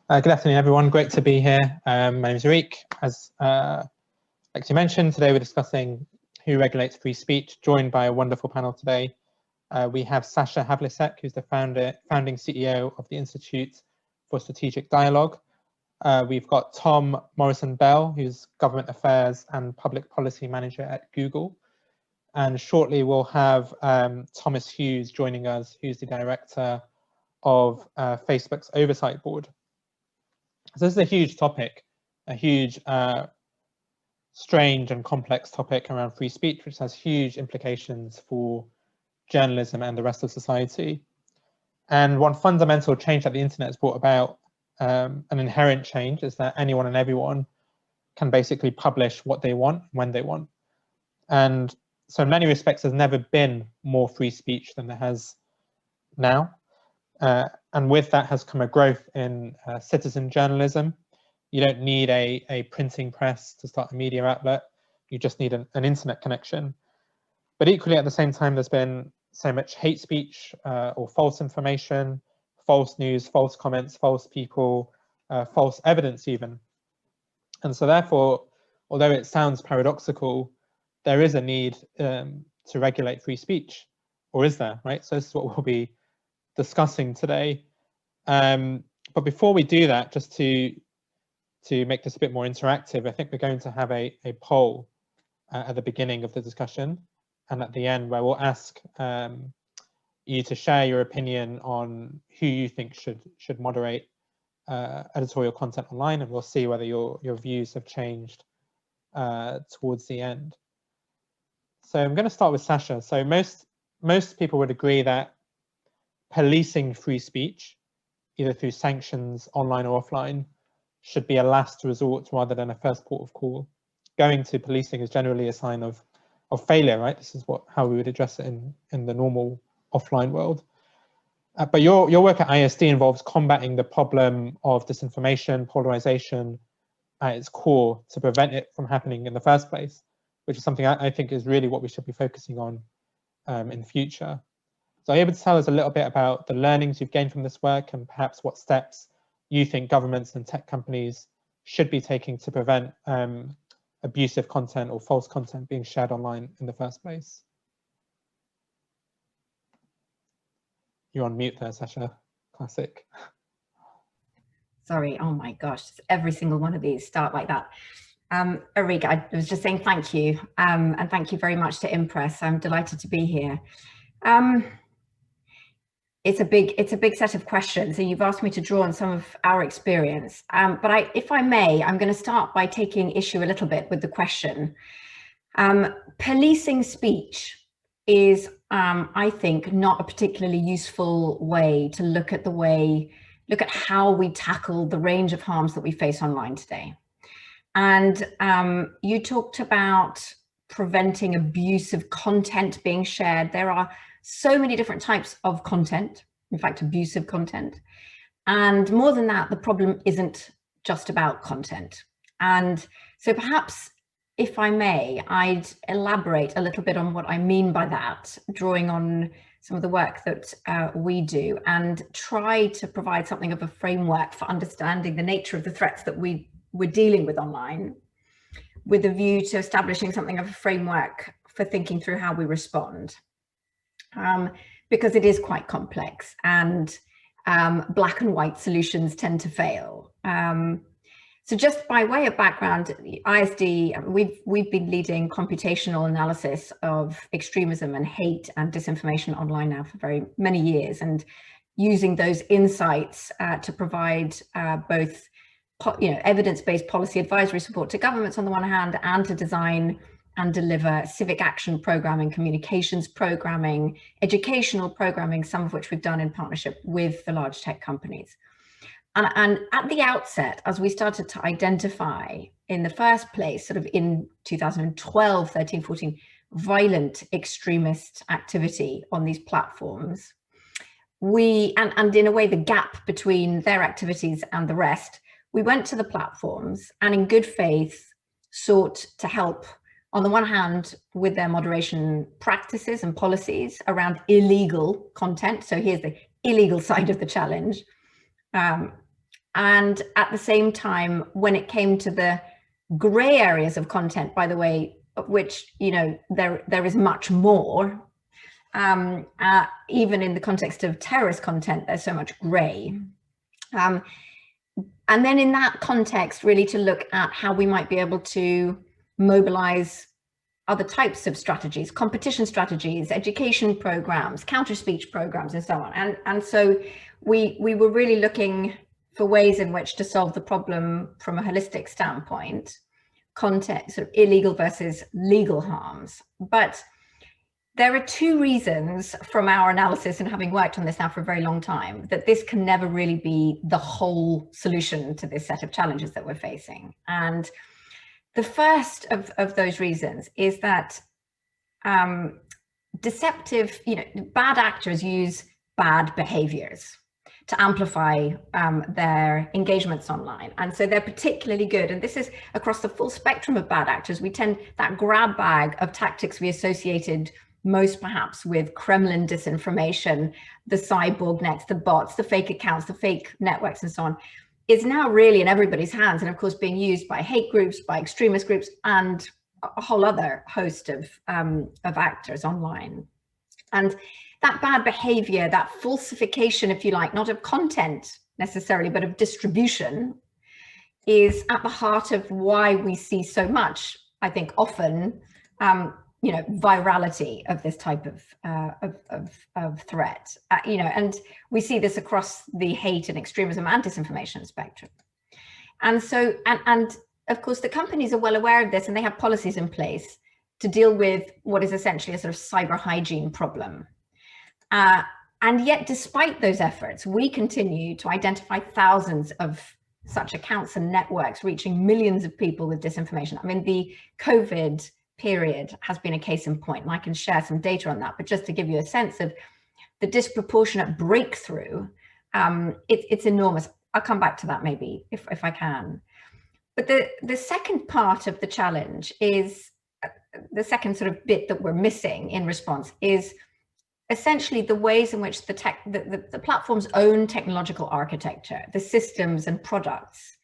Good afternoon, everyone. Great to be here. My name is Riek. As you mentioned, today we're discussing who regulates free speech, joined by a wonderful panel today. We have Sasha Havlicek, who's the founding CEO of the Institute for Strategic Dialogue. We've got Tom Morrison-Bell, who's Government Affairs and Public Policy Manager at Google. And shortly we'll have Thomas Hughes joining us, who's the Director of Facebook's Oversight Board. So this is a huge topic, a huge, strange and complex topic around free speech, which has huge implications for journalism and the rest of society. And one fundamental change that the internet has brought about, an inherent change, is that anyone and everyone can basically publish what they want, when they want. And so in many respects, there's never been more free speech than there has now. And with that has come a growth in citizen journalism. You don't need a printing press to start a media outlet. You just need an internet connection. But equally, at the same time, there's been so much hate speech or false information, false news, false comments, false people, false evidence even. And so therefore, although it sounds paradoxical, there is a need to regulate free speech, or is there, right? So this is what we'll be discussing today. But before we do that, just to make this a bit more interactive, I think we're going to have a poll at the beginning of the discussion and at the end, where we'll ask you to share your opinion on who you think should moderate editorial content online, and we'll see whether your views have changed towards the end. So I'm going to start with Sasha. So most people would agree that policing free speech, either through sanctions, online or offline, should be a last resort rather than a first port of call. Going to policing is generally a sign of failure, right? This is how we would address it in the normal offline world. But your work at ISD involves combating the problem of disinformation, polarization at its core to prevent it from happening in the first place, which is something I think is really what we should be focusing on in future. So are you able to tell us a little bit about the learnings you've gained from this work and perhaps what steps you think governments and tech companies should be taking to prevent abusive content or false content being shared online in the first place? You're on mute there, Sasha. Classic. Sorry, oh my gosh, every single one of these start like that. Riek, I was just saying thank you, and thank you very much to Impress. I'm delighted to be here. It's a big set of questions, and you've asked me to draw on some of our experience. But if I may, I'm going to start by taking issue a little bit with the question. Policing speech is, I think, not a particularly useful way to look at how we tackle the range of harms that we face online today. And you talked about preventing abusive content being shared. There are so many different types of content, in fact, abusive content. And more than that, the problem isn't just about content. And so perhaps, if I may, I'd elaborate a little bit on what I mean by that, drawing on some of the work that we do, and try to provide something of a framework for understanding the nature of the threats that we're dealing with online, with a view to establishing something of a framework for thinking through how we respond. Because it is quite complex, and black and white solutions tend to fail. So just by way of background, ISD, we've been leading computational analysis of extremism and hate and disinformation online now for very many years, and using those insights to provide both evidence-based policy advisory support to governments on the one hand, and to design and deliver civic action programming, communications programming, educational programming, some of which we've done in partnership with the large tech companies. And at the outset, as we started to identify in the first place, sort of in 2012, 13, 14, violent extremist activity on these platforms, and in a way, the gap between their activities and the rest, we went to the platforms and in good faith sought to help, on the one hand, with their moderation practices and policies around illegal content. So here's the illegal side of the challenge. And at the same time, when it came to the gray areas of content, by the way, of which, you know, there is much more, even in the context of terrorist content, there's so much gray. And then in that context, really to look at how we might be able to mobilize other types of strategies, competition strategies, education programs, counter-speech programs, and so on. And so we were really looking for ways in which to solve the problem from a holistic standpoint, content, sort of illegal versus legal harms. But there are two reasons from our analysis, and having worked on this now for a very long time, that this can never really be the whole solution to this set of challenges that we're facing. And the first of those reasons is that deceptive, you know, bad actors use bad behaviors to amplify their engagements online. And so they're particularly good. And this is across the full spectrum of bad actors. We tend, that grab bag of tactics we associated most perhaps with Kremlin disinformation, the cyborg nets, the bots, the fake accounts, the fake networks, and so on, is now really in everybody's hands, and of course being used by hate groups, by extremist groups, and a whole other host of actors online. And that bad behavior, that falsification, if you like, not of content necessarily, but of distribution, is at the heart of why we see so much, I think, often, you know, virality of this type of threat, you know, and we see this across the hate and extremism and disinformation spectrum. And so, and of course, the companies are well aware of this, and they have policies in place to deal with what is essentially a sort of cyber hygiene problem. And yet, despite those efforts, we continue to identify thousands of such accounts and networks reaching millions of people with disinformation. I mean, the COVID period has been a case in point, and I can share some data on that, but just to give you a sense of the disproportionate breakthrough, it's enormous. I'll come back to that maybe if I can. But the second part of the challenge is, the second sort of bit that we're missing in response is essentially the ways in which the platform's own technological architecture, the systems and products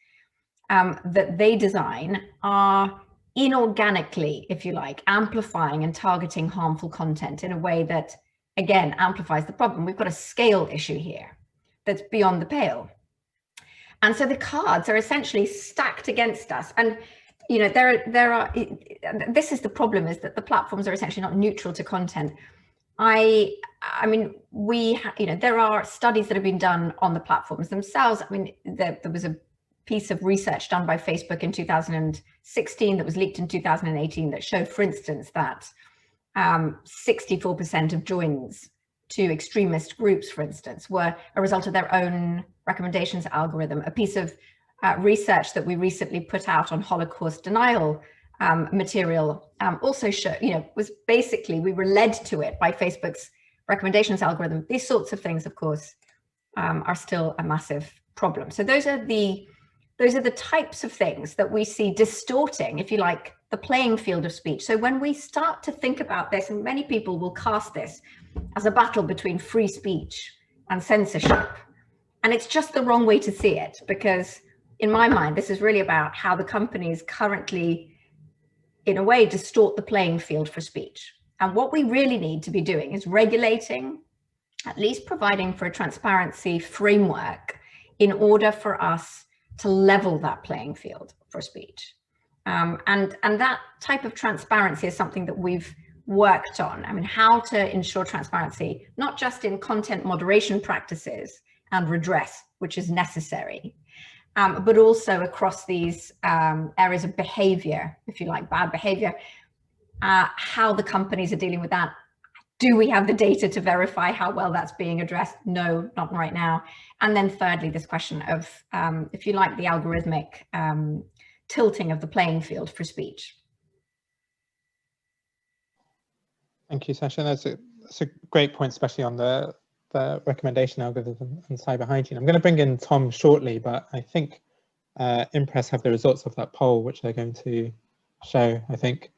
that they design are inorganically, if you like, amplifying and targeting harmful content in a way that, again, amplifies the problem. We've got a scale issue here that's beyond the pale. And so the cards are essentially stacked against us. And, you know, this is the problem, is that the platforms are essentially not neutral to content. I mean, you know, there are studies that have been done on the platforms themselves. I mean, there was a piece of research done by Facebook in 2016 that was leaked in 2018 that showed, for instance, that 64% of joins to extremist groups, for instance, were a result of their own recommendations algorithm. A piece of research that we recently put out on Holocaust denial material also showed, you know, was basically, we were led to it by Facebook's recommendations algorithm. These sorts of things, of course, are still a massive problem. So those are the types of things that we see distorting, if you like, the playing field of speech. So when we start to think about this, and many people will cast this as a battle between free speech and censorship, and it's just the wrong way to see it, because in my mind, this is really about how the companies currently, in a way, distort the playing field for speech. And what we really need to be doing is regulating, at least providing for a transparency framework in order for us to level that playing field for speech. And that type of transparency is something that we've worked on. I mean, how to ensure transparency, not just in content moderation practices and redress, which is necessary, but also across these areas of behavior, if you like, bad behavior, how the companies are dealing with that. Do we have the data to verify how well that's being addressed? No, not right now. And then thirdly, this question of, if you like, the algorithmic tilting of the playing field for speech. Thank you, Sasha. That's a great point, especially on the recommendation algorithm and cyber hygiene. I'm going to bring in Tom shortly, but I think Impress have the results of that poll, which they're going to show, I think.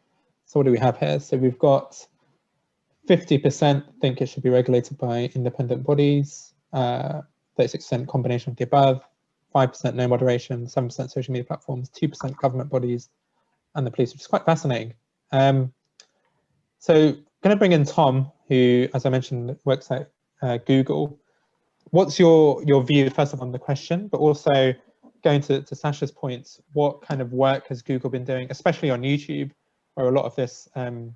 So what do we have here? So we've got 50% think it should be regulated by independent bodies, 36% combination of the above, 5% no moderation, 7% social media platforms, 2% government bodies, and the police, which is quite fascinating. So going to bring in Tom, who, as I mentioned, works at Google. What's your view, first of all, on the question, but also going to Sasha's points, what kind of work has Google been doing, especially on YouTube, where a lot of this kind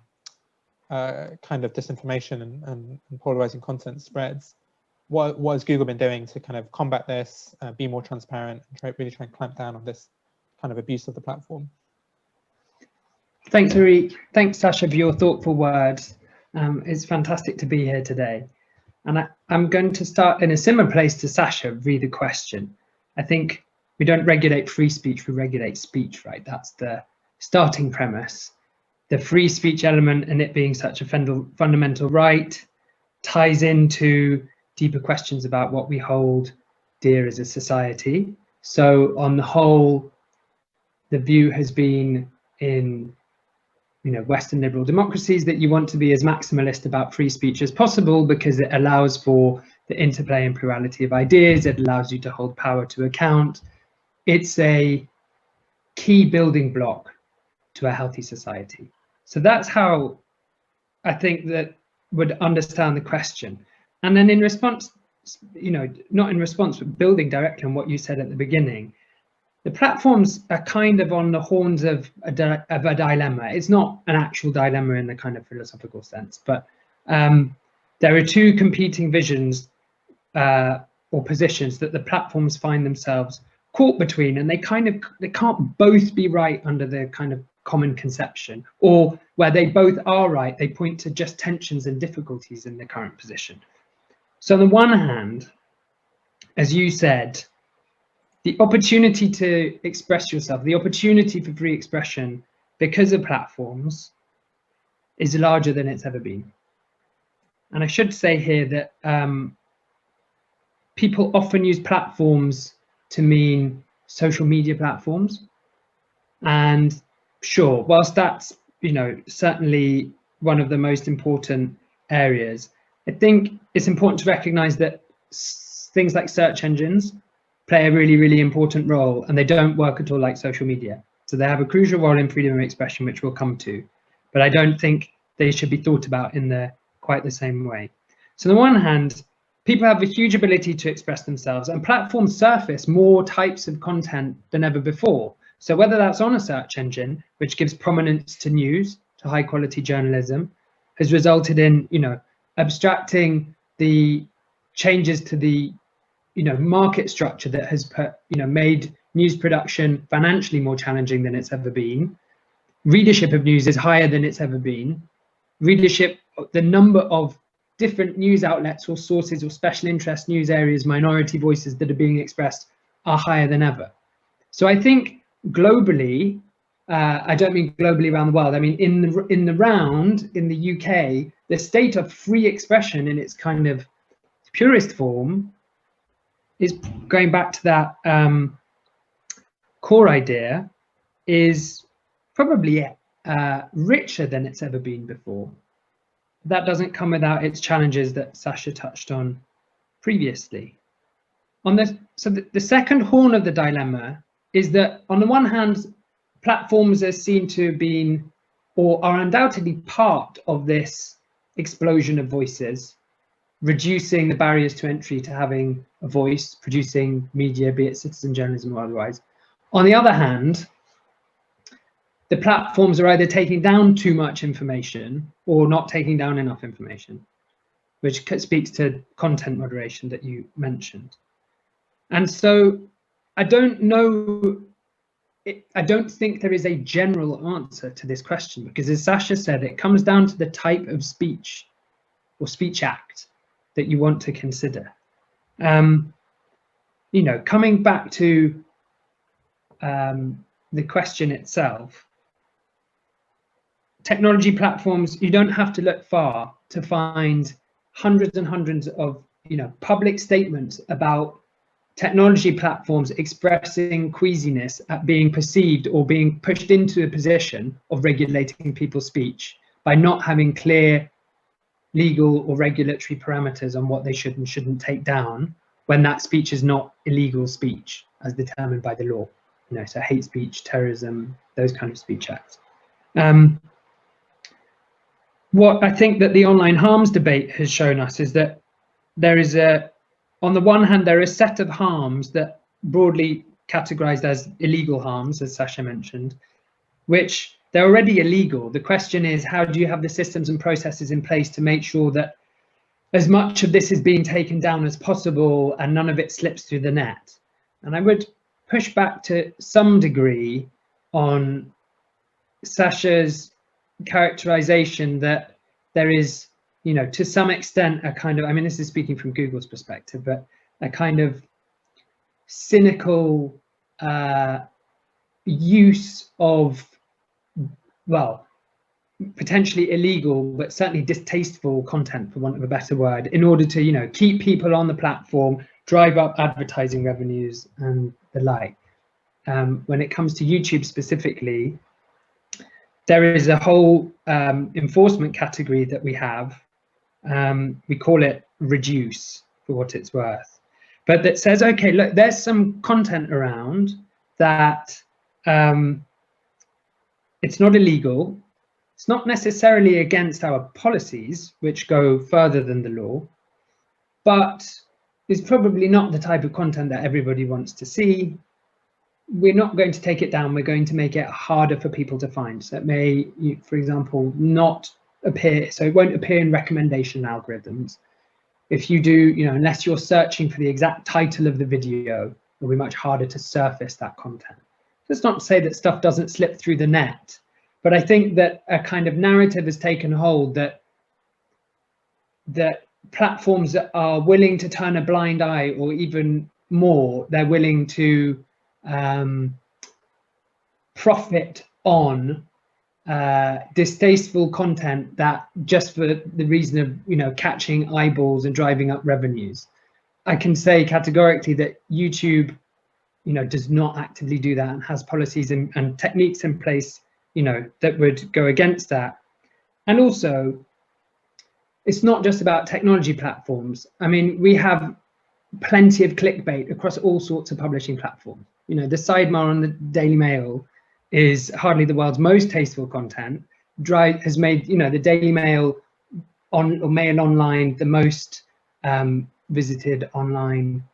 of disinformation and polarizing content spreads? What has Google been doing to kind of combat this, be more transparent, and really try and clamp down on this kind of abuse of the platform? Thanks, Eric. Thanks, Sasha, for your thoughtful words. It's fantastic to be here today. And I'm going to start in a similar place to Sasha, read the question. I think we don't regulate free speech, we regulate speech, right? That's the starting premise. The free speech element and it being such a fundamental right ties into deeper questions about what we hold dear as a society. So on the whole, the view has been in Western liberal democracies that you want to be as maximalist about free speech as possible because it allows for the interplay and plurality of ideas. It allows you to hold power to account. It's a key building block to a healthy society. So that's how I think that would understand the question. And then in response, not in response, but building directly on what you said at the beginning, the platforms are kind of on the horns of a dilemma. It's not an actual dilemma in the kind of philosophical sense, but there are two competing visions or positions that the platforms find themselves caught between, and they can't both be right under the kind of common conception, or where they both are right, they point to just tensions and difficulties in the current position. So on the one hand, as you said, the opportunity to express yourself, the opportunity for free expression because of platforms is larger than it's ever been. And I should say here that people often use platforms to mean social media platforms. And sure, whilst that's certainly one of the most important areas, I think it's important to recognize that things like search engines play a really, really important role, and they don't work at all like social media. So they have a crucial role in freedom of expression, which we'll come to, but I don't think they should be thought about in quite the same way. So on the one hand, people have a huge ability to express themselves, and platforms surface more types of content than ever before. So whether that's on a search engine, which gives prominence to news, to high quality journalism, has resulted in, abstracting the changes to the market structure that has made news production financially more challenging than it's ever been. Readership of news is higher than it's ever been. Readership, the number of different news outlets or sources or special interest news areas, minority voices that are being expressed are higher than ever. So I think globally, I don't mean globally around the world, I mean in the round, in the UK, the state of free expression in its kind of purest form is, going back to that core idea, is probably richer than it's ever been before. That doesn't come without its challenges that Sasha touched on previously. So the second horn of the dilemma is that on the one hand, platforms are seen to have been, or are undoubtedly part of this explosion of voices, reducing the barriers to entry to having a voice, producing media, be it citizen journalism or otherwise. On the other hand, the platforms are either taking down too much information or not taking down enough information, which speaks to content moderation that you mentioned. And so I don't know, I don't think there is a general answer to this question, because as Sasha said, it comes down to the type of speech or speech act that you want to consider. Coming back to the question itself, technology platforms, you don't have to look far to find hundreds and hundreds of public statements about technology platforms expressing queasiness at being perceived or being pushed into a position of regulating people's speech by not having clear legal or regulatory parameters on what they should and shouldn't take down when that speech is not illegal speech. as determined by the law. So hate speech, terrorism, those kind of speech acts. What I think that the online harms debate has shown us is that there is on the one hand, there are a set of harms that broadly categorized as illegal harms, as Sasha mentioned, which they're already illegal. The question is, how do you have the systems and processes in place to make sure that as much of this is being taken down as possible and none of it slips through the net? And I would push back to some degree on Sasha's characterization that there is, to some extent, a kind of, I mean, this is speaking from Google's perspective, but a kind of cynical use of, well, potentially illegal, but certainly distasteful content, for want of a better word, in order to, keep people on the platform, drive up advertising revenues and the like. When it comes to YouTube specifically, there is a whole enforcement category that we have. We call it reduce, for what it's worth, but that says, okay, look, there's some content around that it's not illegal. It's not necessarily against our policies, which go further than the law, but it's probably not the type of content that everybody wants to see. We're not going to take it down. We're going to make it harder for people to find. So it may, for example, not appear, so it won't appear in recommendation algorithms. If you do, unless you're searching for the exact title of the video, it'll be much harder to surface that content. That's not to say that stuff doesn't slip through the net, but I think that a kind of narrative has taken hold that platforms are willing to turn a blind eye, or even more, they're willing to profit on distasteful content that just for the reason of catching eyeballs and driving up revenues. I can say categorically that YouTube does not actively do that and has policies and techniques in place that would go against that. And also, it's not just about technology platforms. I mean, we have plenty of clickbait across all sorts of publishing platforms. The sidebar on the Daily Mail is hardly the world's most tasteful content. Has made the Daily Mail Mail Online the most visited online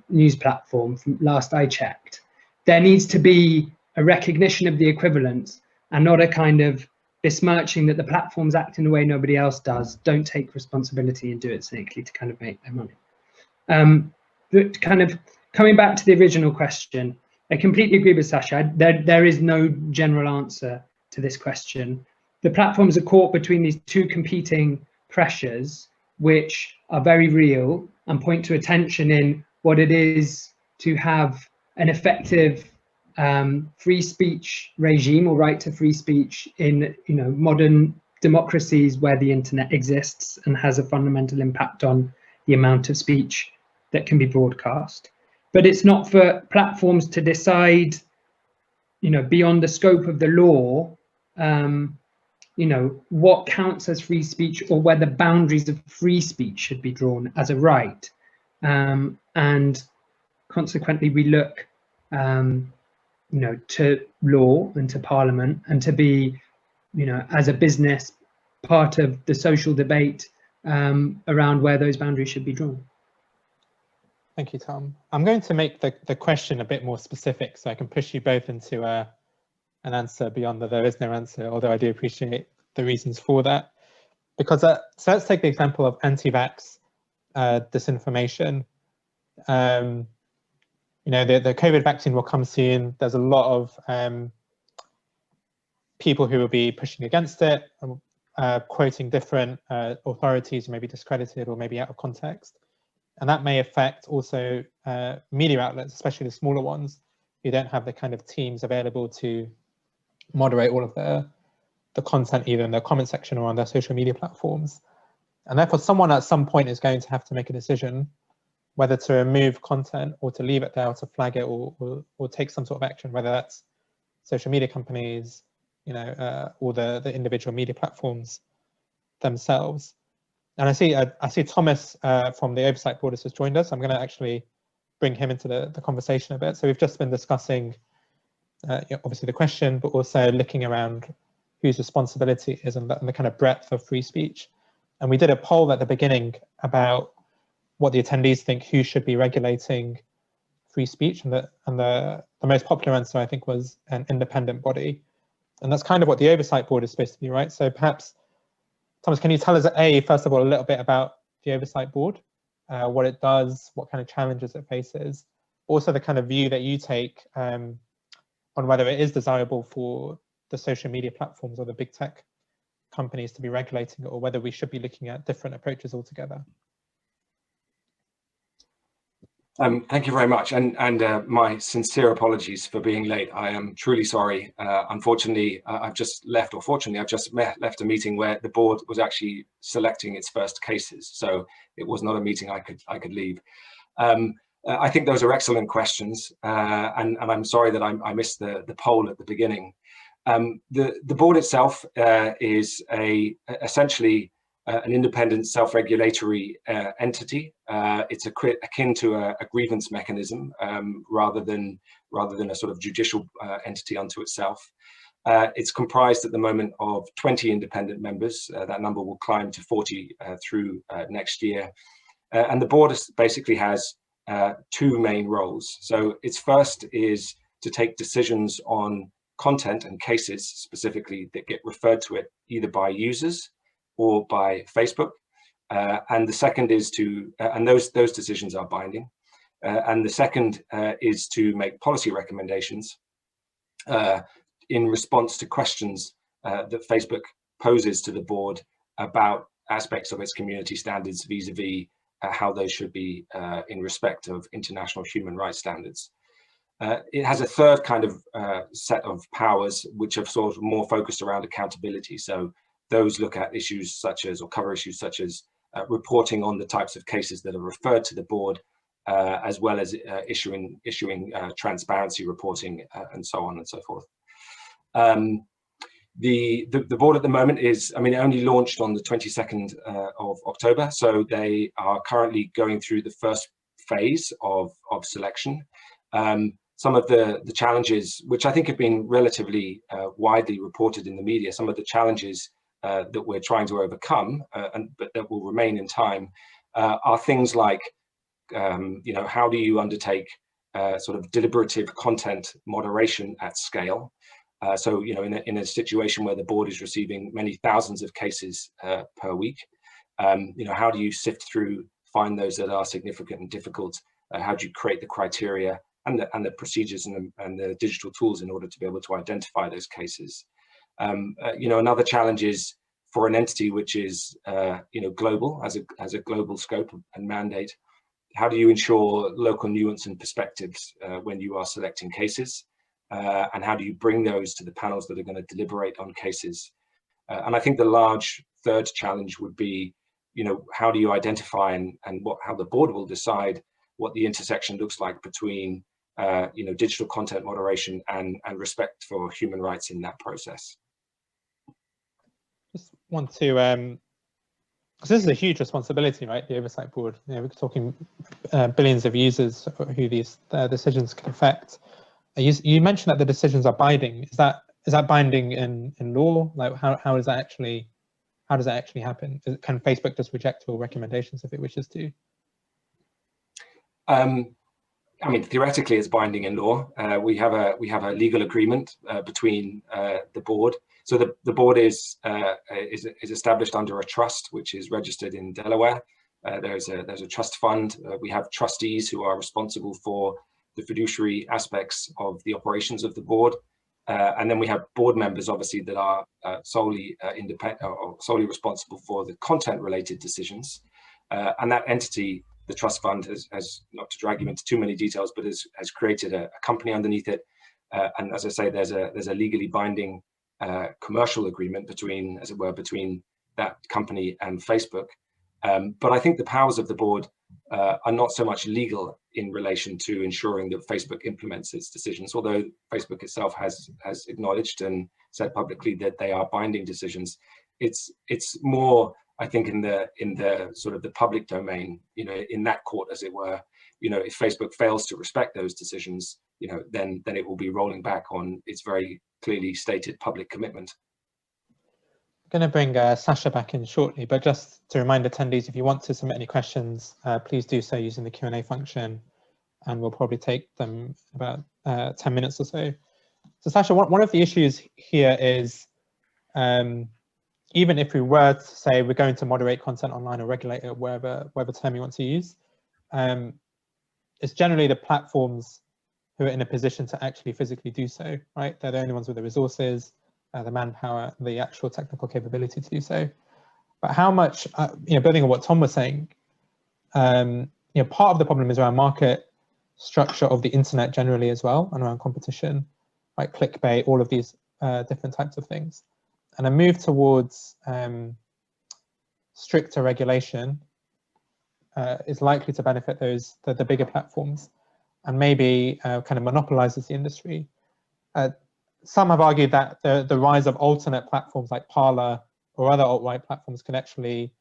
news platform from last I checked. There needs to be a recognition of the equivalence and not a kind of besmirching that the platforms act in a way nobody else does, don't take responsibility and do it cynically to kind of make their money. But kind of coming back to the original question, I completely agree with Sasha. There is no general answer to this question. The platforms are caught between these two competing pressures, which are very real and point to a tension in what it is to have an effective free speech regime or right to free speech in modern democracies where the internet exists and has a fundamental impact on the amount of speech that can be broadcast. But it's not for platforms to decide, beyond the scope of the law, what counts as free speech or where the boundaries of free speech should be drawn as a right. And consequently, we look, to law and to Parliament and to be, as a business, part of the social debate around where those boundaries should be drawn. Thank you, Tom. I'm going to make the question a bit more specific so I can push you both into an answer beyond the there is no answer, although I do appreciate the reasons for that. Because so let's take the example of anti-vax disinformation. The COVID vaccine will come soon. There's a lot of people who will be pushing against it, quoting different authorities who may be discredited or maybe out of context. And that may affect also media outlets, especially the smaller ones, who don't have the kind of teams available to moderate all of the content either in their comment section or on their social media platforms. And therefore, someone at some point is going to have to make a decision whether to remove content or to leave it there or to flag it or take some sort of action, whether that's social media companies, or the individual media platforms themselves. And I see Thomas from the Oversight Board has just joined us. I'm going to actually bring him into the conversation a bit. So we've just been discussing obviously the question, but also looking around whose responsibility is and the kind of breadth of free speech. And we did a poll at the beginning about what the attendees think who should be regulating free speech, and the most popular answer, I think, was an independent body. And that's kind of what the oversight board is supposed to be, right? So perhaps, Thomas, can you tell us, first of all, a little bit about the oversight board, what it does, what kind of challenges it faces, also the kind of view that you take on whether it is desirable for the social media platforms or the big tech companies to be regulating it, or whether we should be looking at different approaches altogether. Thank you very much, and my sincere apologies for being late. I am truly sorry. Unfortunately, I've just left, or fortunately, I've just left a meeting where the board was actually selecting its first cases, so it was not a meeting I could leave. I think those are excellent questions, and I'm sorry that I missed the poll at the beginning. The board itself is essentially an independent self-regulatory entity. It's akin to a grievance mechanism rather than a sort of judicial entity unto itself. It's comprised at the moment of 20 independent members. That number will climb to 40 through next year. And the board basically has two main roles. So its first is to take decisions on content and cases specifically that get referred to it either by users or by Facebook, and the second is to, and those decisions are binding, and the second is to make policy recommendations in response to questions that Facebook poses to the board about aspects of its community standards vis-a-vis how those should be in respect of international human rights standards. It has a third kind of set of powers which are sort of more focused around accountability. So those look at issues such as, or cover issues such as reporting on the types of cases that are referred to the board, as well as issuing transparency reporting and so on and so forth. The board at the moment is, I mean, it only launched on the 22nd of October, so they are currently going through the first phase of selection. Some of the challenges, which I think have been relatively widely reported in the media, some of the challenges that we're trying to overcome, but that will remain in time, are things like, how do you undertake sort of deliberative content moderation at scale? So, in a situation where the board is receiving many thousands of cases per week, how do you sift through, find those that are significant and difficult? How do you create the criteria and the procedures and the digital tools in order to be able to identify those cases? Another challenge is for an entity which is, global, has a global scope and mandate. How do you ensure local nuance and perspectives when you are selecting cases? And how do you bring those to the panels that are going to deliberate on cases? And I think the large third challenge would be, how do you identify and how the board will decide what the intersection looks like between digital content moderation and respect for human rights in that process. Just want to, because this is a huge responsibility, right? The oversight board. We're talking billions of users who these decisions can affect. You mentioned that the decisions are binding. Is that binding in law? Like how does that actually happen? Can Facebook just reject all recommendations if it wishes to? I mean, theoretically, it's binding in law. We have a legal agreement between the board. So the board is established under a trust which is registered in Delaware. There's a trust fund. We have trustees who are responsible for the fiduciary aspects of the operations of the board, and then we have board members, obviously, that are solely independent or solely responsible for the content-related decisions. And that entity, the trust fund, has not to drag you into too many details, but has created a company underneath it. And as I say, there's a legally binding commercial agreement between, as it were, between that company and Facebook. But I think the powers of the board are not so much legal in relation to ensuring that Facebook implements its decisions, although Facebook itself has acknowledged and said publicly that they are binding decisions. It's more, I think, in the sort of the public domain, in that court, as it were, if Facebook fails to respect those decisions, then it will be rolling back on its very clearly stated public commitment. I'm going to bring Sasha back in shortly, but just to remind attendees, if you want to submit any questions, please do so using the Q&A function, and we'll probably take them about 10 minutes or so. So Sasha, one of the issues here is, even if we were to say we're going to moderate content online or regulate it, whatever term you want to use, it's generally the platforms who are in a position to actually physically do so, right? They're the only ones with the resources, the manpower, the actual technical capability to do so. But how much, building on what Tom was saying, part of the problem is around market structure of the internet generally as well, and around competition, like clickbait, all of these different types of things. And a move towards stricter regulation is likely to benefit the bigger platforms, and maybe kind of monopolizes the industry. Some have argued that the rise of alternate platforms like Parler or other alt-right platforms can actually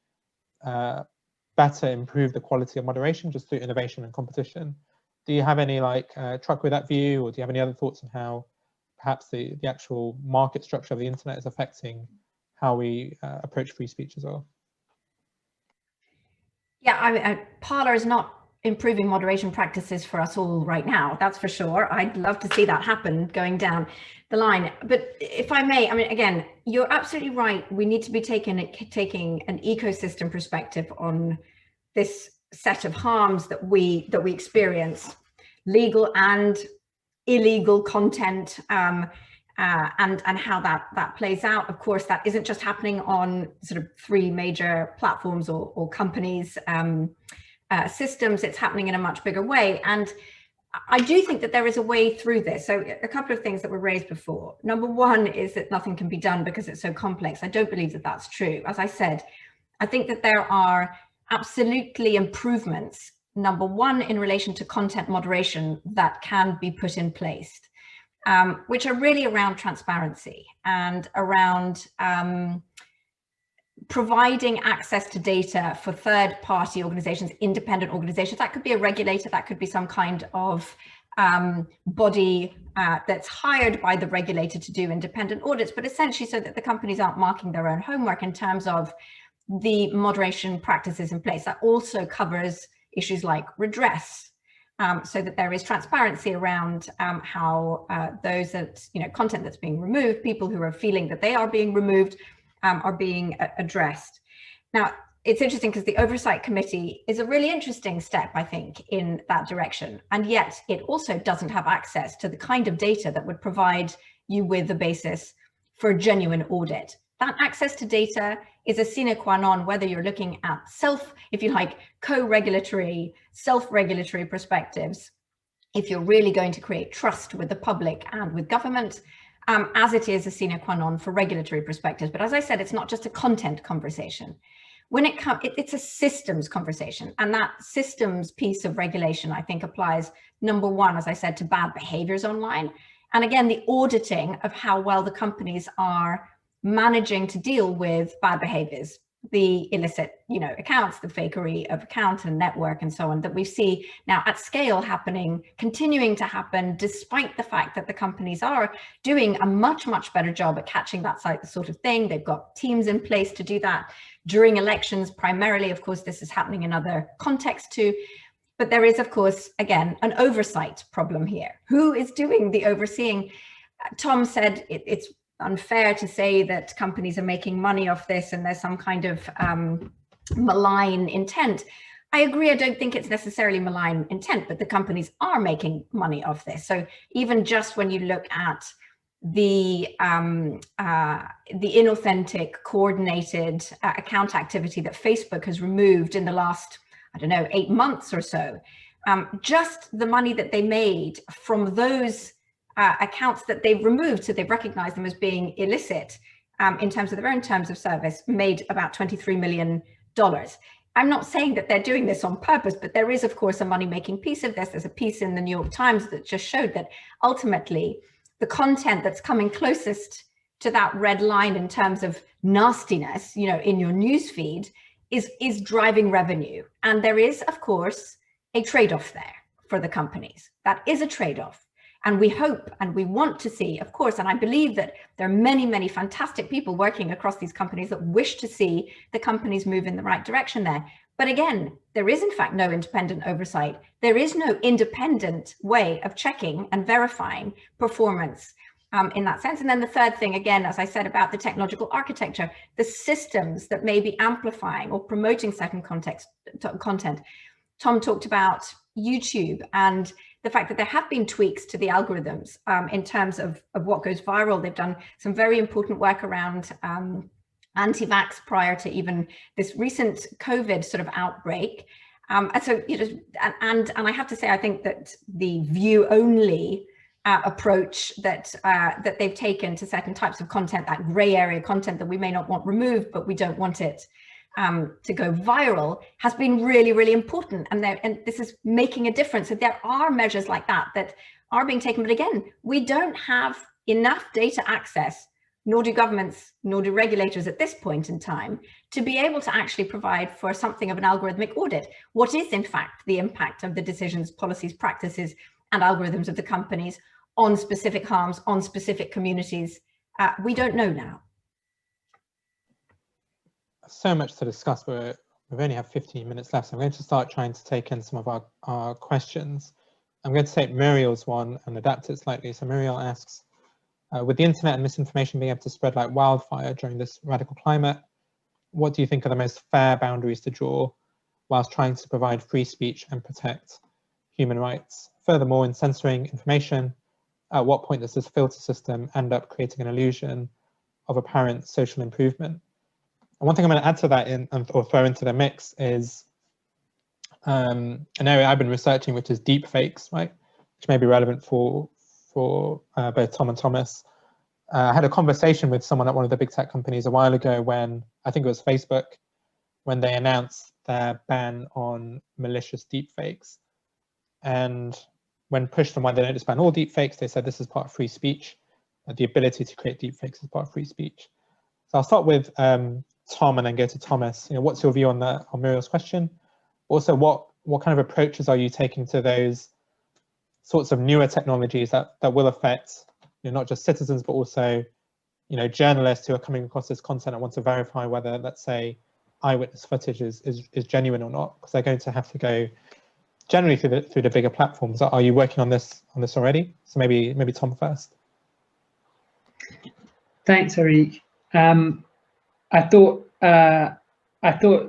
better improve the quality of moderation just through innovation and competition. Do you have any truck with that view, or do you have any other thoughts on how perhaps the actual market structure of the internet is affecting how we approach free speech as well? Yeah, Parler is not improving moderation practices for us all right now, that's for sure. I'd love to see that happen going down the line. But if I may, again, you're absolutely right. We need to be taking an ecosystem perspective on this set of harms that we experience, legal and illegal content, and how that plays out. Of course, that isn't just happening on sort of 3 major platforms or companies, systems. It's happening in a much bigger way. And I do think that there is a way through this. So a couple of things that were raised before. Number one is that nothing can be done because it's so complex. I don't believe that that's true. As I said, I think that there are absolutely improvements, number one, in relation to content moderation that can be put in place, which are really around transparency and around providing access to data for third-party organizations, independent organizations. That could be a regulator, that could be some kind of body that's hired by the regulator to do independent audits, but essentially so that the companies aren't marking their own homework in terms of the moderation practices in place. That also covers issues like redress, so that there is transparency around how those that, content that's being removed, people who are feeling that they are being removed, are being addressed. Now, it's interesting because the Oversight Committee is a really interesting step, I think, in that direction. And yet it also doesn't have access to the kind of data that would provide you with the basis for a genuine audit. That access to data is a sine qua non, whether you're looking at co-regulatory, self-regulatory perspectives, if you're really going to create trust with the public and with government, as it is a sine qua non for regulatory perspectives. But as I said, it's not just a content conversation. When it comes, it's a systems conversation, and that systems piece of regulation, I think, applies, number one, as I said, to bad behaviors online. And again, the auditing of how well the companies are managing to deal with bad behaviors, the illicit, accounts, the fakery of account and network and so on, that we see now at scale happening, continuing to happen, despite the fact that the companies are doing a much, much better job at catching that sort of thing. They've got teams in place to do that during elections, primarily. Of course, this is happening in other contexts too. But there is, of course, again, an oversight problem here. Who is doing the overseeing? Tom said it's unfair to say that companies are making money off this and there's some kind of malign intent. I agree. I don't think it's necessarily malign intent, but the companies are making money off this. So even just when you look at the inauthentic, coordinated account activity that Facebook has removed in the last, 8 months or so, just the money that they made from those accounts that they've removed, so they've recognized them as being illicit in terms of their own terms of service, made about $23 million. I'm not saying that they're doing this on purpose, but there is, of course, a money-making piece of this. There's a piece in the New York Times that just showed that ultimately the content that's coming closest to that red line in terms of nastiness, in your news feed is driving revenue. And there is, of course, a trade-off there for the companies. That is a trade-off. And we hope and we want to see, of course, and I believe that there are many, many fantastic people working across these companies that wish to see the companies move in the right direction there. But again, there is in fact no independent oversight. There is no independent way of checking and verifying performance in that sense. And then the third thing, again, as I said about the technological architecture, the systems that may be amplifying or promoting certain content. Tom talked about YouTube and the fact that there have been tweaks to the algorithms in terms of what goes viral. They've done some very important work around anti-vax prior to even this recent COVID sort of outbreak. And so, you know, and I have to say, I think that the view only approach that that they've taken to certain types of content, that gray area content that we may not want removed, but we don't want it to go viral, has been really, really important. And this is making a difference. So there are measures like that that are being taken. But again, we don't have enough data access, nor do governments, nor do regulators at this point in time, to be able to actually provide for something of an algorithmic audit. What is in fact the impact of the decisions, policies, practices, and algorithms of the companies on specific harms, on specific communities? We don't know now. So much to discuss, but we only have 15 minutes left. So I'm going to start trying to take in some of our questions. I'm going to take Muriel's one and adapt it slightly. So Muriel asks, with the internet and misinformation being able to spread like wildfire during this radical climate, what do you think are the most fair boundaries to draw whilst trying to provide free speech and protect human rights? Furthermore, in censoring information, at what point does this filter system end up creating an illusion of apparent social improvement? And one thing I'm going to add to that or throw into the mix is an area I've been researching, which is deep fakes, right? Which may be relevant for both Tom and Thomas. I had a conversation with someone at one of the big tech companies a while ago when, I think it was Facebook, when they announced their ban on malicious deepfakes. And when pushed on why they don't just ban all deepfakes, they said this is part of free speech. The ability to create deepfakes is part of free speech. So I'll start with Tom and then go to Thomas. You know, what's your view on Muriel's question? Also, what kind of approaches are you taking to those sorts of newer technologies that will affect, you know, not just citizens, but also, you know, journalists who are coming across this content and want to verify whether, let's say, eyewitness footage is genuine or not, because they're going to have to go generally through the bigger platforms. Are you working on this already? So maybe Tom first. Thanks, Eric. I thought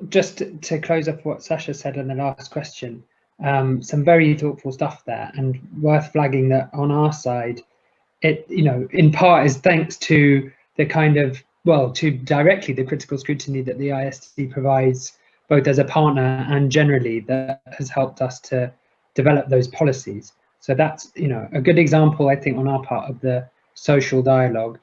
just to close off what Sasha said in the last question, some very thoughtful stuff there, and worth flagging that on our side, it, you know, in part is thanks to the kind of, well, to directly the critical scrutiny that the ISD provides, both as a partner and generally, that has helped us to develop those policies. So that's, you know, a good example, I think, on our part of the social dialogue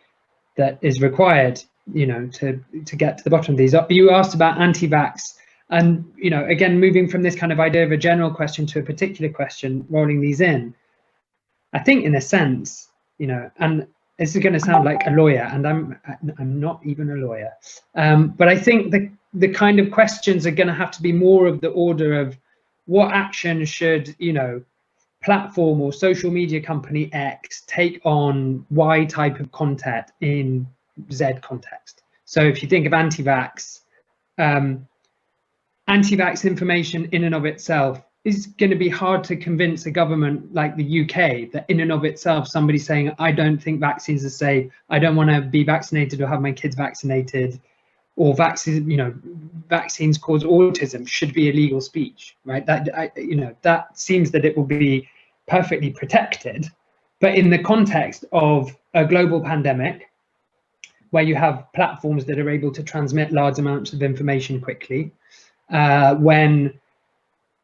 that is required, you know, to get to the bottom of these. You asked about anti-vax, and, you know, again, moving from this kind of idea of a general question to a particular question, rolling these in, I think in a sense, you know, and this is going to sound like a lawyer, and I'm not even a lawyer, but I think the kind of questions are going to have to be more of the order of what action should, you know, platform or social media company X take on Y type of content in Z context. So if you think of anti-vax, anti-vax information in and of itself is going to be hard to convince a government like the UK that in and of itself, somebody saying, I don't think vaccines are safe, I don't want to be vaccinated or have my kids vaccinated, or vaccines, you know, vaccines cause autism, should be illegal speech, right? That, you know, that seems that it will be perfectly protected. But in the context of a global pandemic, where you have platforms that are able to transmit large amounts of information quickly, when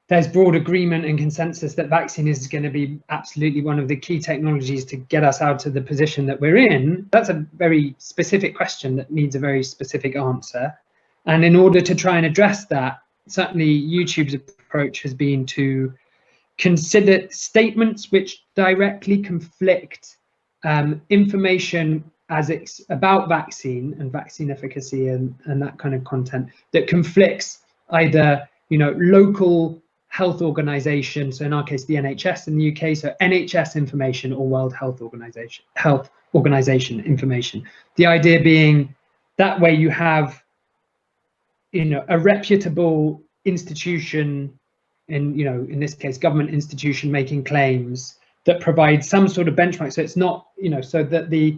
there's broad agreement and consensus that vaccine is going to be absolutely one of the key technologies to get us out of the position that we're in, that's a very specific question that needs a very specific answer. And in order to try and address that, certainly YouTube's approach has been to consider statements which directly conflict information as it's about vaccine and vaccine efficacy and that kind of content that conflicts either, you know, local health organization, so in our case the NHS in the UK, so NHS information or World Health Organization information. The idea being that way you have, you know, a reputable institution, in this case government institution, making claims that provide some sort of benchmark. So it's not, you know, so that the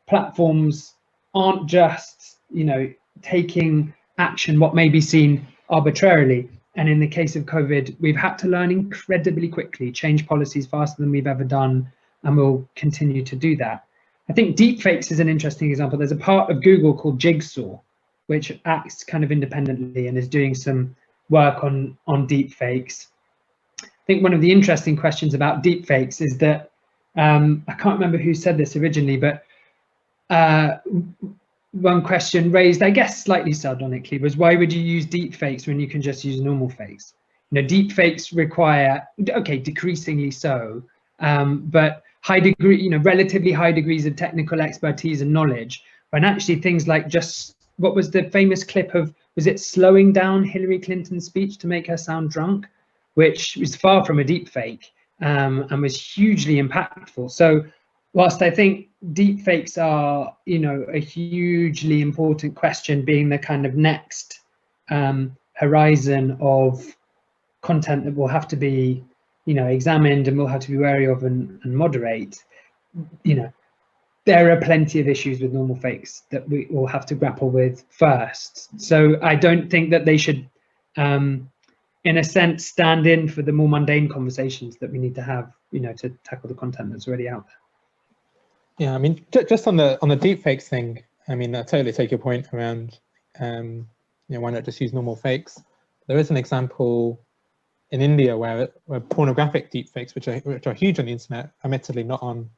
platforms aren't just, you know, taking action what may be seen arbitrarily. And in the case of COVID, we've had to learn incredibly quickly, change policies faster than we've ever done, and we'll continue to do that. I think deepfakes is an interesting example. There's a part of Google called Jigsaw, which acts kind of independently and is doing some work on deepfakes. I think one of the interesting questions about deepfakes is that, I can't remember who said this originally, but one question raised, I guess slightly sardonically, was why would you use deepfakes when you can just use normal fakes? You know, deepfakes require, okay, decreasingly so, but high degree, you know, relatively high degrees of technical expertise and knowledge. And actually things like just, what was the famous clip of, was it slowing down Hillary Clinton's speech to make her sound drunk, which was far from a deepfake, and was hugely impactful. So whilst I think deepfakes are, you know, a hugely important question, being the kind of next horizon of content that will have to be, you know, examined and we'll have to be wary of and moderate, you know, there are plenty of issues with normal fakes that we will have to grapple with first. So I don't think that they should, in a sense, stand in for the more mundane conversations that we need to have, you know, to tackle the content that's already out there. Yeah, I mean, just on the deepfakes thing, I mean, I totally take your point around, you know, why not just use normal fakes? There is an example in India where pornographic deepfakes, which are huge on the internet, admittedly not on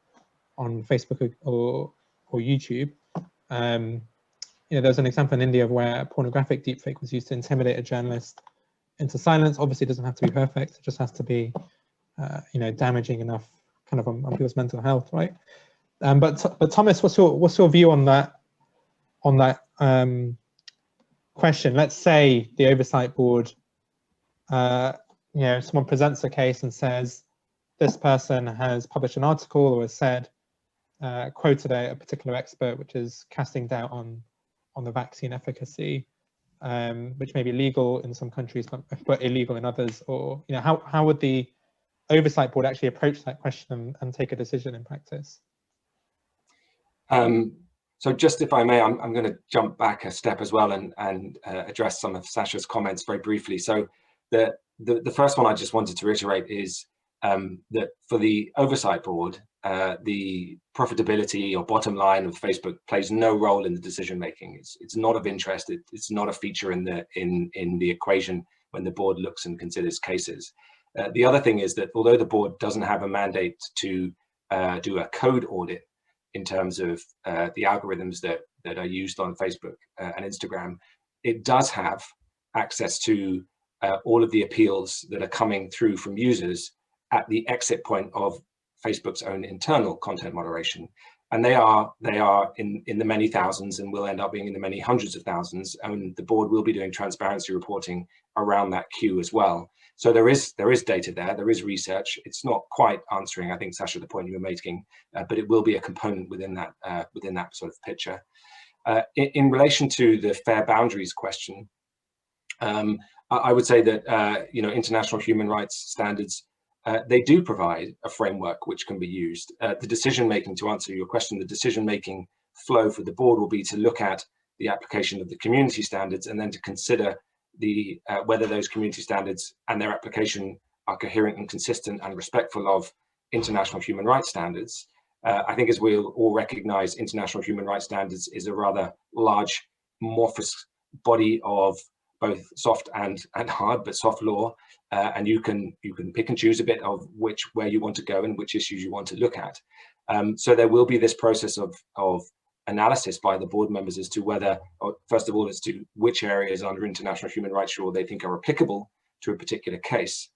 Facebook or YouTube. You know, there's an example in India where a pornographic deepfake was used to intimidate a journalist into silence. Obviously, it doesn't have to be perfect; it just has to be, you know, damaging enough, kind of on people's mental health, right? But Thomas, what's your view on that question? Let's say the oversight board, you know, someone presents a case and says this person has published an article or has said, quoted a particular expert, which is casting doubt on the vaccine efficacy, which may be legal in some countries but illegal in others. Or, you know, how would the oversight board actually approach that question and take a decision in practice? So just if I may, I'm going to jump back a step as well and address some of Sasha's comments very briefly. So the first one I just wanted to reiterate is that for the oversight board, the profitability or bottom line of Facebook plays no role in the decision making. It's not of interest. It's not a feature in the equation when the board looks and considers cases. The other thing is that although the board doesn't have a mandate to do a code audit in terms of the algorithms that are used on Facebook and Instagram, it does have access to all of the appeals that are coming through from users at the exit point of Facebook's own internal content moderation. And they are in the many thousands and will end up being in the many hundreds of thousands. And the board will be doing transparency reporting around that queue as well. So there is data there, there is research. It's not quite answering, I think, Sasha, the point you were making, but it will be a component within that sort of picture. In relation to the fair boundaries question, I would say that you know, international human rights standards, they do provide a framework which can be used. The decision-making, to answer your question, the decision-making flow for the board will be to look at the application of the community standards and then to consider whether those community standards and their application are coherent and consistent and respectful of international human rights standards. I think, as we'll all recognize, international human rights standards is a rather large, amorphous body of both soft and hard, but soft law, and you can pick and choose a bit of where you want to go and which issues you want to look at. So there will be this process of analysis by the board members as to whether, first of all, as to which areas under international human rights law they think are applicable to a particular case.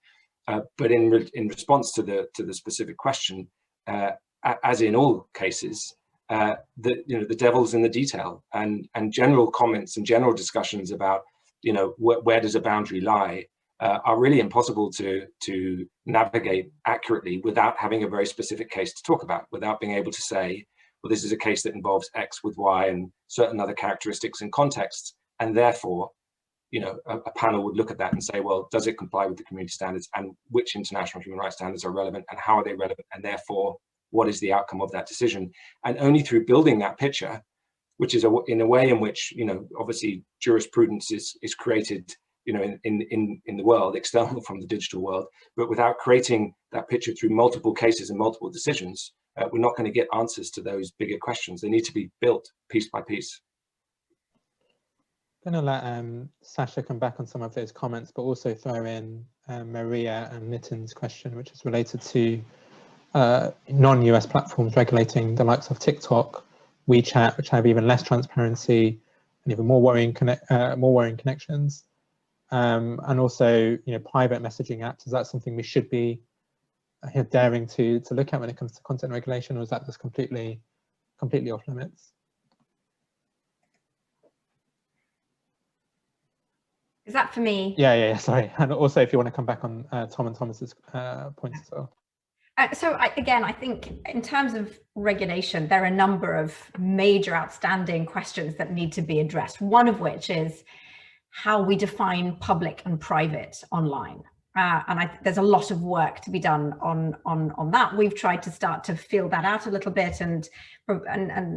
But in response to the specific question, as in all cases, the devil's in the detail, and general comments and general discussions about, you know, where does a boundary lie, are really impossible to navigate accurately without having a very specific case to talk about, without being able to say, well, this is a case that involves X with Y and certain other characteristics and contexts, and therefore, you know, a panel would look at that and say, well, does it comply with the community standards, and which international human rights standards are relevant, and how are they relevant, and therefore, what is the outcome of that decision? And only through building that picture, which is in a way in which, you know, obviously jurisprudence is created, you know, in the world, external from the digital world, but without creating that picture through multiple cases and multiple decisions, we're not going to get answers to those bigger questions. They need to be built piece by piece. I'm going to let Sasha come back on some of those comments, but also throw in Maria and Nitin's question, which is related to non-US platforms regulating the likes of TikTok, WeChat, which have even less transparency and even more worrying connections. And also, you know, private messaging apps. Is that something we should be daring to look at when it comes to content regulation, or is that just completely off limits? Is that for me? Yeah, sorry. And also, if you want to come back on Tom and Thomas's points as well. So again, I think in terms of regulation, there are a number of major outstanding questions that need to be addressed. One of which is how we define public and private online. And there's a lot of work to be done on that. We've tried to start to feel that out a little bit, and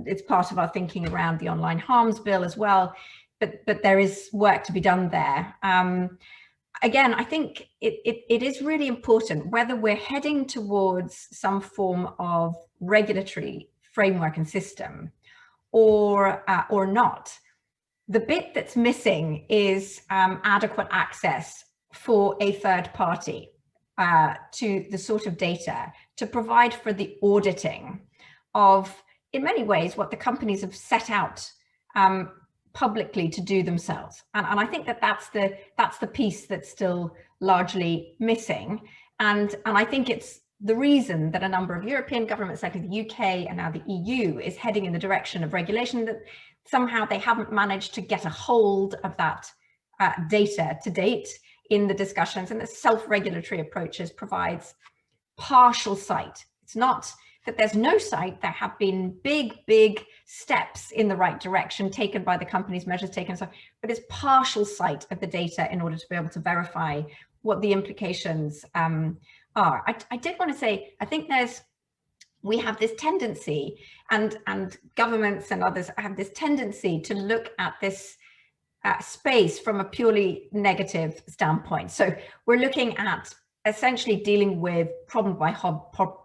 it's part of our thinking around the Online Harms Bill as well. But there is work to be done there. Again, I think it is really important, whether we're heading towards some form of regulatory framework and system or not. The bit that's missing is adequate access for a third party to the sort of data to provide for the auditing of, in many ways, what the companies have set out publicly to do themselves. And I think that's the piece that's still largely missing. And I think it's the reason that a number of European governments, like the UK and now the EU, is heading in the direction of regulation, that somehow they haven't managed to get a hold of that data to date in the discussions, and the self-regulatory approaches provides partial sight. It's not that there's no sight. There have been big steps in the right direction taken by the companies, measures taken, so, but it's partial sight of the data in order to be able to verify what the implications are. I did want to say, I think we have this tendency, and governments and others have this tendency to look at this space from a purely negative standpoint. So we're looking at essentially dealing with problem by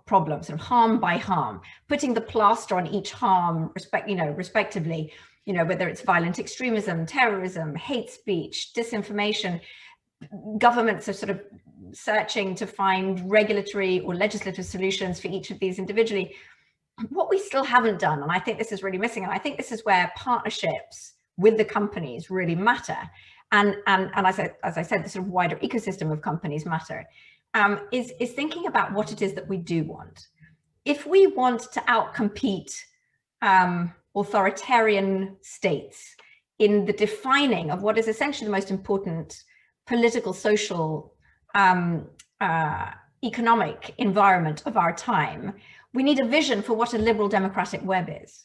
problem, sort of harm by harm, putting the plaster on each harm, respectively, you know, whether it's violent extremism, terrorism, hate speech, disinformation. Governments are sort of searching to find regulatory or legislative solutions for each of these individually. What we still haven't done, and I think this is really missing, and I think this is where partnerships with the companies really matter, and as I said, the sort of wider ecosystem of companies matter, is thinking about what it is that we do want. If we want to outcompete authoritarian states in the defining of what is essentially the most important political, social, economic environment of our time, we need a vision for what a liberal democratic web is.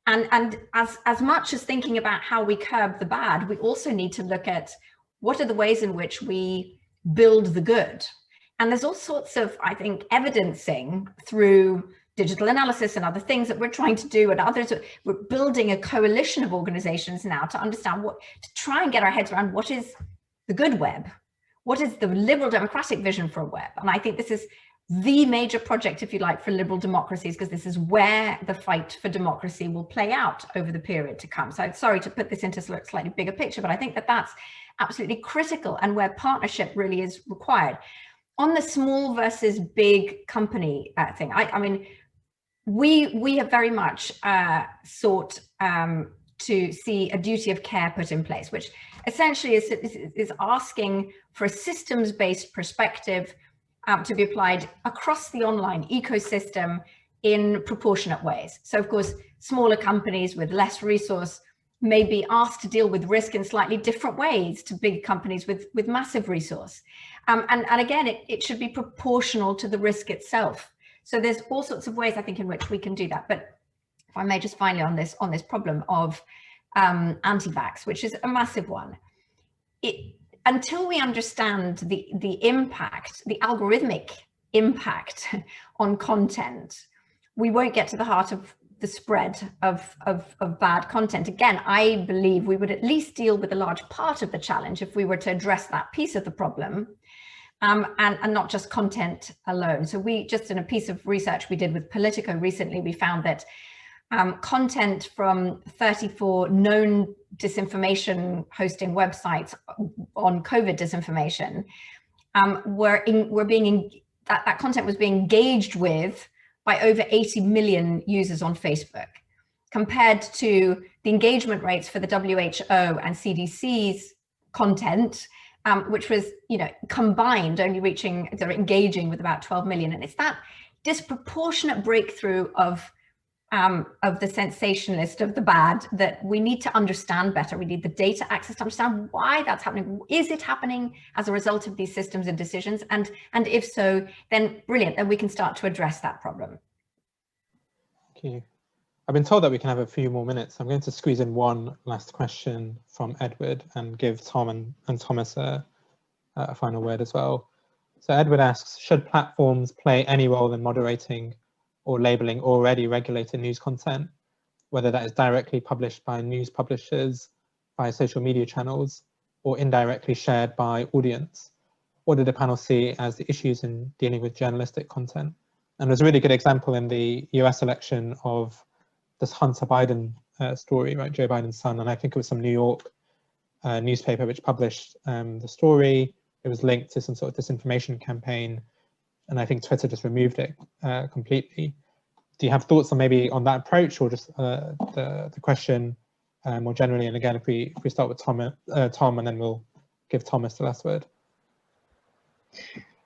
And as much as thinking about how we curb the bad, we also need to look at what are the ways in which we build the good. And there's all sorts of, I think, evidencing through digital analysis and other things that we're trying to do, and others, we're building a coalition of organizations now to understand to try and get our heads around what is the good web, what is the liberal democratic vision for a web. And I think this is the major project, if you like, for liberal democracies, because this is where the fight for democracy will play out over the period to come. So sorry to put this into a slightly bigger picture, but I think that that's absolutely critical and where partnership really is required. On the small versus big company thing, I mean, we have very much sought to see a duty of care put in place, which essentially is asking for a systems-based perspective to be applied across the online ecosystem in proportionate ways. So of course, smaller companies with less resource may be asked to deal with risk in slightly different ways to big companies with massive resource. And again, it should be proportional to the risk itself. So there's all sorts of ways, I think, in which we can do that. But if I may just finally on this problem of anti-vax, which is a massive one, until we understand the impact, the algorithmic impact on content, we won't get to the heart of the spread of bad content. Again, I believe we would at least deal with a large part of the challenge if we were to address that piece of the problem, and not just content alone. So we just, in a piece of research we did with Politico recently, we found that content from 34 known disinformation hosting websites on COVID disinformation that content was being engaged with by over 80 million users on Facebook, compared to the engagement rates for the WHO and CDC's content, which was, combined only they're engaging with about 12 million. And it's that disproportionate breakthrough of the sensationalist, of the bad, that we need to understand better. We need the data access to understand why that's happening. Is it happening as a result of these systems and decisions? And if so, then brilliant, then we can start to address that problem. Thank you. I've been told that we can have a few more minutes. I'm going to squeeze in one last question from Edward and give Tom and Thomas a final word as well. So Edward asks, should platforms play any role in moderating or labeling already regulated news content, whether that is directly published by news publishers, by social media channels, or indirectly shared by audience? What did the panel see as the issues in dealing with journalistic content? And there's a really good example in the US election of this Hunter Biden story, right? Joe Biden's son, and I think it was some New York newspaper which published the story. It was linked to some sort of disinformation campaign, and I think Twitter just removed it completely. Do you have thoughts on maybe on that approach, or just the question more generally? And again, if we start with Tom, and then we'll give Thomas the last word.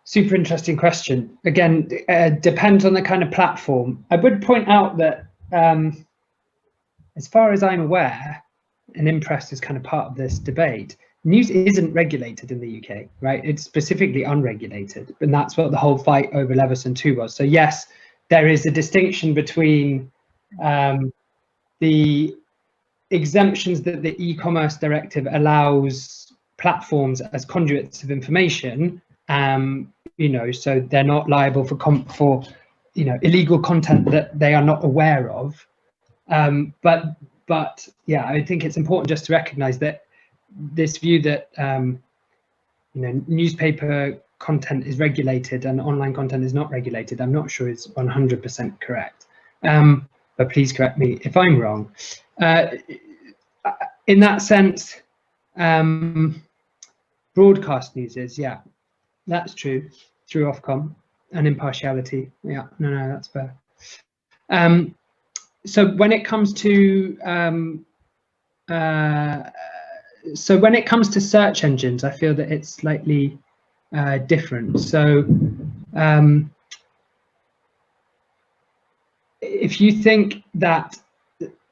Super interesting question. Again, depends on the kind of platform. I would point out that as far as I'm aware, and Impress is kind of part of this debate, news isn't regulated in the UK, right? It's specifically unregulated, and that's what the whole fight over Leveson 2 was. So yes, there is a distinction between the exemptions that the e-commerce directive allows platforms as conduits of information, so they're not liable for illegal content that they are not aware of. But yeah, I think it's important just to recognize that this view that newspaper content is regulated and online content is not regulated, I'm not sure is 100% correct. But please correct me if I'm wrong. In that sense, broadcast news is, yeah, that's true, through Ofcom and impartiality. Yeah, no, that's fair. So when it comes to search engines, I feel that it's slightly different. So if you think that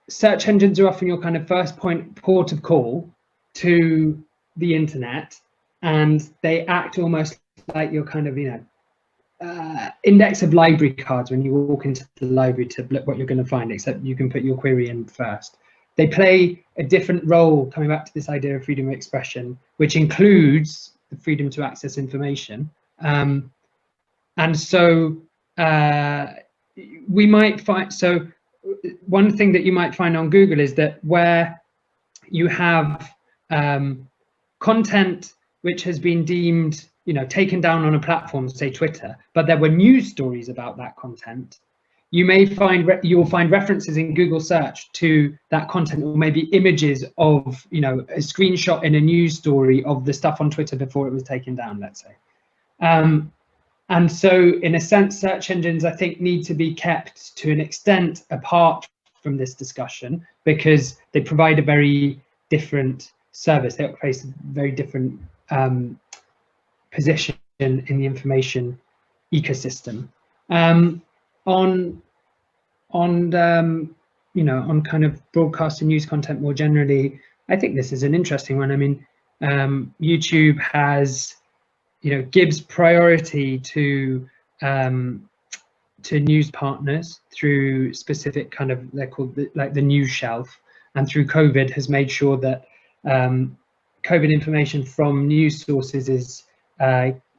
search engines are often your kind of first port of call to the internet, and they act almost like your kind of index of library cards when you walk into the library to look what you're going to find, except you can put your query in first. They play a different role, coming back to this idea of freedom of expression, which includes the freedom to access information. And so we might find, so one thing that you might find on Google is that where you have content which has been deemed, taken down on a platform, say Twitter, but there were news stories about that content, you'll find references in Google search to that content, or maybe images of, a screenshot in a news story of the stuff on Twitter before it was taken down, let's say. And so in a sense, search engines, I think, need to be kept to an extent apart from this discussion, because they provide a very different service. They place a very different position in the information ecosystem. On you know, on kind of broadcast and news content more generally, I think this is an interesting one. I mean, YouTube has, you know, gives priority to news partners through specific kind of, they're called like the news shelf, and through COVID has made sure that COVID information from news sources is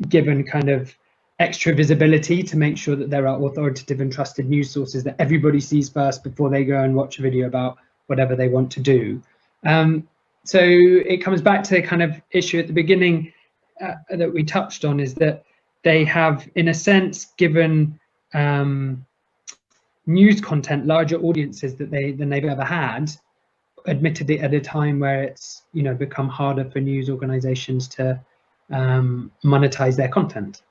given kind of extra visibility to make sure that there are authoritative and trusted news sources that everybody sees first before they go and watch a video about whatever they want to do. So it comes back to the kind of issue at the beginning that we touched on, is that they have, in a sense, given news content larger audiences than they've ever had, admittedly at a time where it's, you know, become harder for news organizations to monetize their content.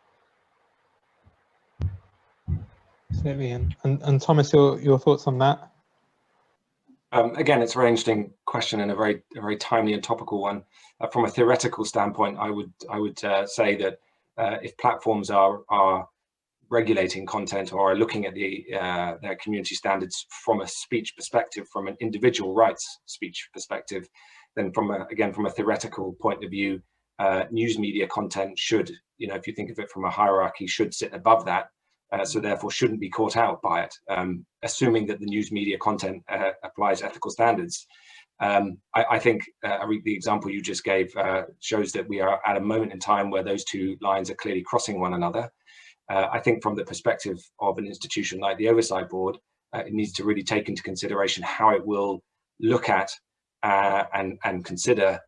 Absolutely. And Thomas, your thoughts on that? Again, it's a very interesting question and a very timely and topical one. From a theoretical standpoint, I would say that if platforms are regulating content or are looking at their community standards from a speech perspective, from an individual rights speech perspective, then from a theoretical point of view, news media content should, you know, if you think of it from a hierarchy, should sit above that. So therefore shouldn't be caught out by it, assuming that the news media content applies ethical standards. I think the example you just gave shows that we are at a moment in time where those two lines are clearly crossing one another. I think from the perspective of an institution like the Oversight Board, it needs to really take into consideration how it will look at and consider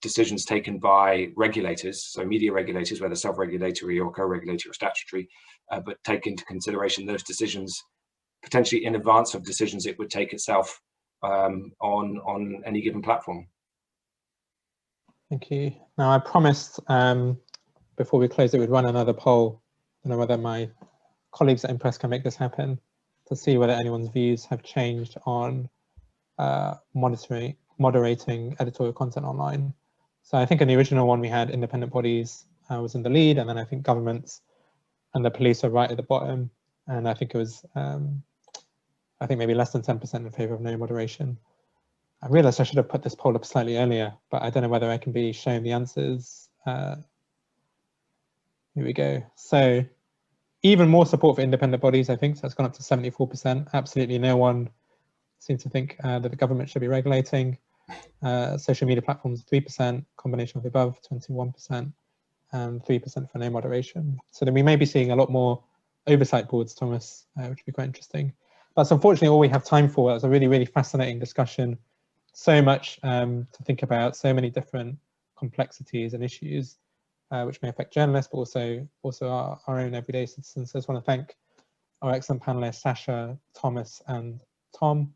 decisions taken by regulators, so media regulators, whether self-regulatory or co-regulatory or statutory, but take into consideration those decisions potentially in advance of decisions it would take itself on any given platform. Thank you. Now, I promised before we close it, we'd run another poll. I don't know whether my colleagues at Impress can make this happen, to see whether anyone's views have changed on moderating editorial content online. So I think in the original one we had independent bodies was in the lead, and then I think governments and the police are right at the bottom. And I think it was, I think maybe less than 10% in favour of no moderation. I realised I should have put this poll up slightly earlier, but I don't know whether I can be shown the answers. Here we go. So even more support for independent bodies, I think, so it's gone up to 74%. Absolutely no one seems to think that the government should be regulating. Social media platforms, 3%, combination of the above, 21%, and 3% for no moderation. So then we may be seeing a lot more oversight boards, Thomas, which would be quite interesting. That's unfortunately all we have time for. It's a really, really fascinating discussion. So much to think about, so many different complexities and issues which may affect journalists, but also our own everyday citizens. So I just want to thank our excellent panelists, Sasha, Thomas, and Tom.